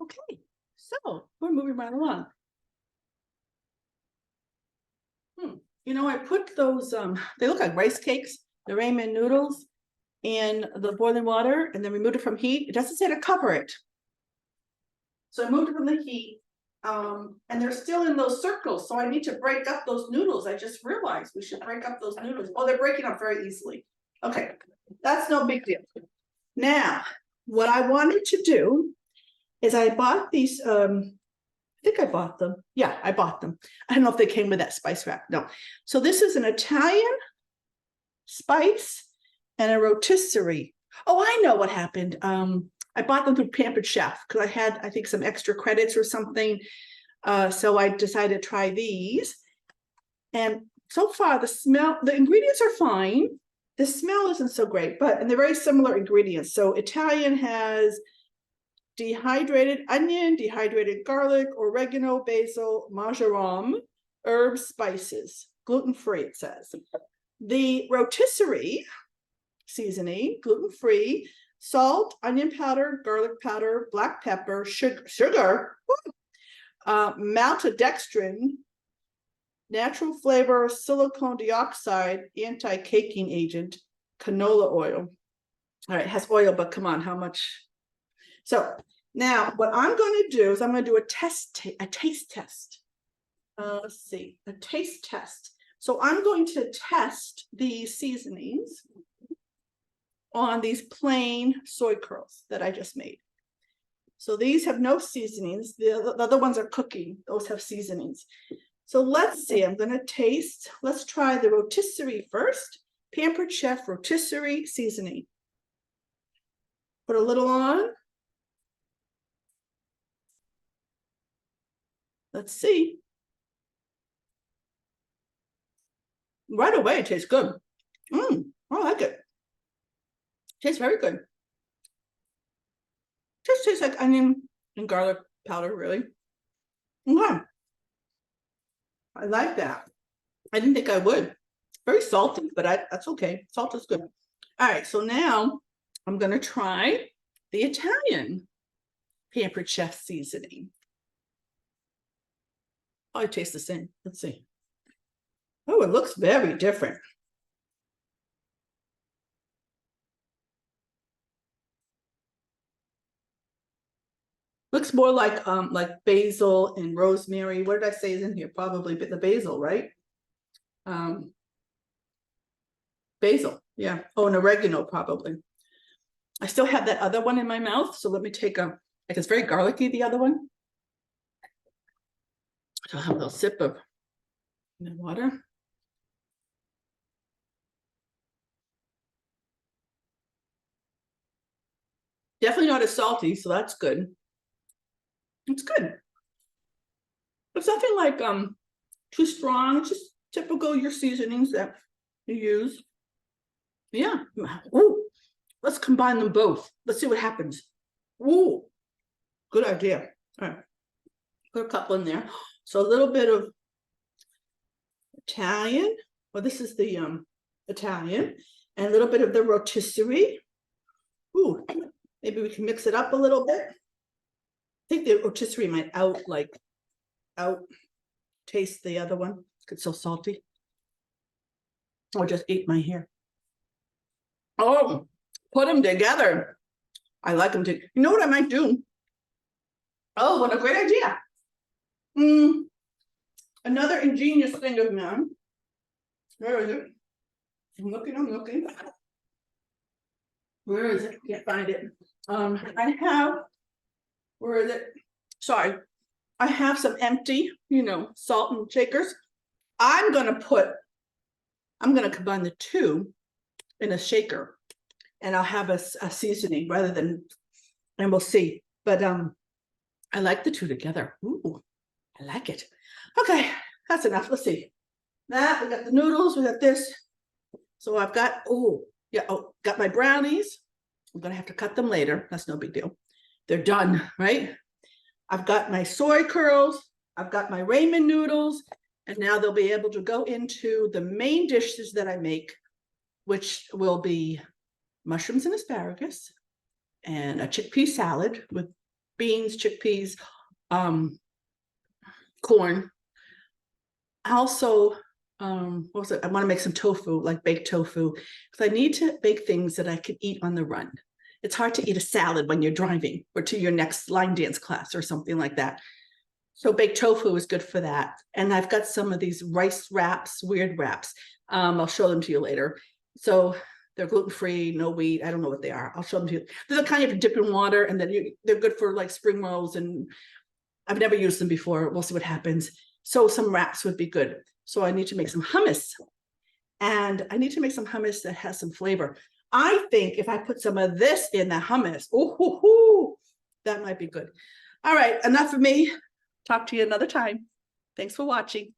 Okay, so we're moving right along. You know, I put those, they look like rice cakes, the ramen noodles, in the boiling water and then removed it from heat. It doesn't say to cover it. So I moved it from the heat, and they're still in those circles. So I need to break up those noodles. I just realized we should break up those noodles. Oh, they're breaking up very easily. Okay, that's no big deal. Now, what I wanted to do is I bought these, I think I bought them. Yeah, I bought them. I don't know if they came with that spice rack. No. So this is an Italian spice and a rotisserie. Oh, I know what happened. I bought them through Pampered Chef because I had, I think, some extra credits or something. So I decided to try these. And so far, the ingredients are fine. The smell isn't so great, and they're very similar ingredients. So Italian has dehydrated onion, dehydrated garlic, oregano, basil, marjoram, herbs, spices, gluten-free, it says. The rotisserie seasoning, gluten-free, salt, onion powder, garlic powder, black pepper, sugar, maltodextrin, natural flavor, silicone dioxide, anti-caking agent, canola oil. All right, it has oil, but come on, how much? So now what I'm going to do is I'm going to do a taste test. Let's see, a taste test. So I'm going to test these seasonings on these plain soy curls that I just made. So these have no seasonings. The other ones are cooking. Those have seasonings. So let's see, I'm going to taste. Let's try the rotisserie first. Pampered Chef rotisserie seasoning. Put a little on. Let's see. Right away, it tastes good. I like it. Tastes very good. Just tastes like onion and garlic powder, really. Okay. I like that. I didn't think I would. Very salty, but that's okay. Salt is good. All right, so now I'm going to try the Italian Pampered Chef seasoning. Oh, it tastes the same. Let's see. Oh, it looks very different. Looks more like basil and rosemary. What did I say is in here? Probably the basil, right? Basil, yeah. Oh, and oregano, probably. I still have that other one in my mouth, so let me take like it's very garlicky, the other one. So I'll have a little sip of the water. Definitely not as salty, so that's good. It's good. It's nothing like too strong. It's just typical your seasonings that you use. Yeah. Ooh, let's combine them both. Let's see what happens. Ooh, good idea. All right, put a couple in there. So a little bit of Italian. Well, this is the Italian, and a little bit of the rotisserie. Ooh, maybe we can mix it up a little bit. I think the rotisserie might out taste the other one. It's so salty. Or just ate my hair. Oh, put them together. I like them to. You know what I might do? Oh, what a great idea. Another ingenious thing of mine. Where is it? I'm looking. Where is it? Can't find it. I have, where is it? Sorry. I have some empty, salt and shakers. I'm going to combine the two in a shaker, and I'll have a seasoning rather than, and we'll see. But I like the two together. Ooh, I like it. Okay, that's enough. Let's see. That, we got the noodles, we got this. So I've got, got my brownies. I'm going to have to cut them later. That's no big deal. They're done, right? I've got my soy curls. I've got my ramen noodles. And now they'll be able to go into the main dishes that I make, which will be mushrooms and asparagus and a chickpea salad with beans, chickpeas, corn. Also, what was it? I want to make some tofu, like baked tofu, because I need to bake things that I can eat on the run. It's hard to eat a salad when you're driving or to your next line dance class or something like that. So baked tofu is good for that. And I've got some of these rice wraps, weird wraps. I'll show them to you later. So they're gluten-free, no wheat. I don't know what they are. I'll show them to you. They're the kind you have to dip in water, and then they're good for like spring rolls. And I've never used them before. We'll see what happens. So some wraps would be good. So I need to make some hummus. And I need to make some hummus that has some flavor. I think if I put some of this in the hummus, that might be good. All right, enough of me. Talk to you another time. Thanks for watching.